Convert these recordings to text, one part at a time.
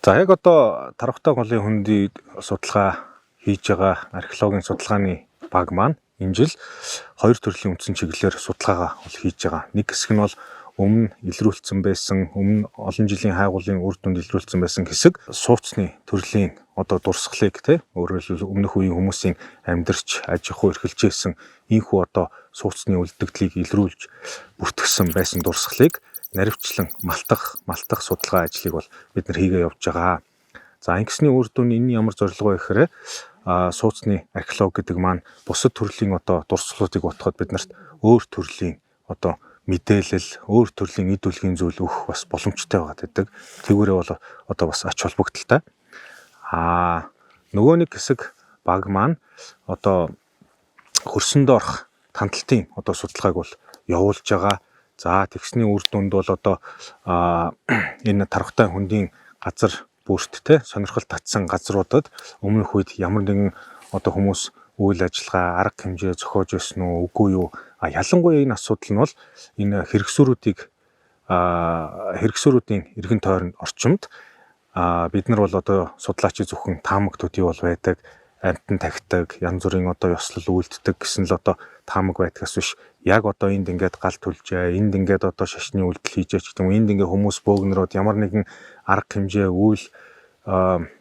За яг одоо Тархтай голын хөндий судалгаа хийж байгаа археологийн судалгааны баг маань энэ жил хоёр төрлийн үндсэн чиглэлээр судалгаагаа хийж байгаа. Нэг хэсэг нь бол өмнө илрүүлсэн байсан, өмнө олон жилийн хайгуулын үр дүнд илрүүлсэн байсан хэсэг сууцны төрлийн одоо дурсгалыг өөрөөр хэлбэл өмнөх үеийн хүмүүсийн амьдарч аж ахуй эрхэлжсэн ийхүү одоо сууцны үлдэгдлийг илрүүлж бүртгэсэн байсан дурсгалыг наривчлан малтах судалгаа ажлыг бол бид нар хийгээ явж байгаа. За ингэсний үр дүн энэ ямар зорилго вэ гэхээр сууцны археолог гэдэг маань бусад төрлийн одоо дурсгалуудыг утгахад биднэрт өөр төрлийн одоо мэдээлэл, өөр төрлийн эд үлгийн зүйл өгөх бас боломжтой байгаад байдаг. Тэгвэрээ бол одоо бас ач холбогдолтой. Нөгөө нэг хэсэг баг маань одоо хөрсөнд орох танталтын одоо судалгааг бол явуулж байгаа. За тэгсний үр дүнд бол одоо энэ Тархтай хөндийн газар бүрт сонирхол татсан газруудад өмнөх үед ямар нэгэн одоо хүмүүс үйл ажиллагаа, арга хэмжээ зохиож байсан уу, үгүй юу? Ялангуяа энэ асуудал нь бол энэ хэрэгсүүрүүдийн эргэн тойрон орчимд бид нар бол одоо судлаачид зөвхөн таамаг төдий бол байдаг, амтан тагтаг, янз бүрийн одоо ёслол үйлддэг гэсэн л одоо таамаг байдгаас биш. Яг одоо энд ингээд гал түлжээ, энд ингээд одоо шашны үйлдэл хийж ч гэдэг юм. Энд ингээд хүмүүс бөөгнөрөөд ямар нэгэн арга хэмжээ үйл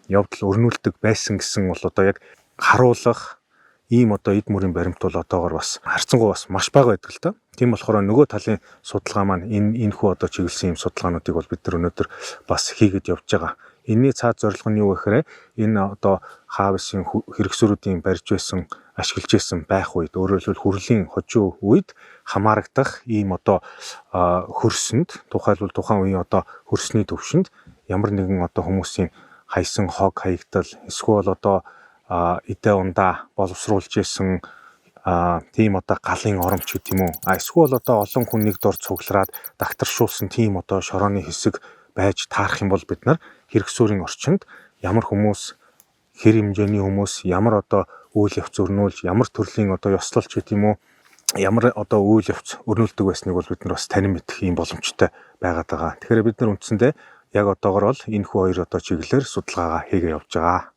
явдал өрнүүлдэг байсан гэсэн бол одоо яг харуулах ийм одоо эд мөрийн баримт бол одоогор бас харцангуй бас маш бага байдаг л та. Тийм болохоор нөгөө талын судалгаа маань энэхүү одоо чиглэсэн ийм судалгаануудыг бол бид нар өнөөдөр бас хийгээд явж байгаа. Энийний цаад зорилго нь юу вэ гэхээр энэ одоо хаавсын хэрэгсүүрүүдийн барьж байсан, ашиглаж байсан байх үед, өөрөөр хэлбэл хүрлийн хожуу үед хамаарагдах ийм одоо хөрсөнд, тухайлбал тухайн үеийн одоо хөрсний төвшөнд ямар нэгэн одоо хүмүүсийн хайсан хог хаягдал, эсвэл одоо эдээ ундаа боловсруулж исэн тийм одоо галын оромч гэдэг юм уу. Эсвэл одоо олон хүн нэг дор цуглараад дагтаршуулсан тийм одоо шорооны хэсэг байж таарах юм бол бид нар хэрэгсүүрийн орчинд ямар хүмүүс, хэр хэмжээний хүмүүс, ямар одоо үйл явц өрнүүлж, ямар төрлийн одоо ёслолч гэдэг юм уу, ямар одоо үйл явц өрнүүлдэг байсныг бол бид нар бас танин мэдэх юм боломжтой байгаад байгаа. Тэгэхээр бид нар үндсэндээ яг одоогор бол энэ хоёр одоо чиглэлээр судалгаагаа хийгээ явж байгаа.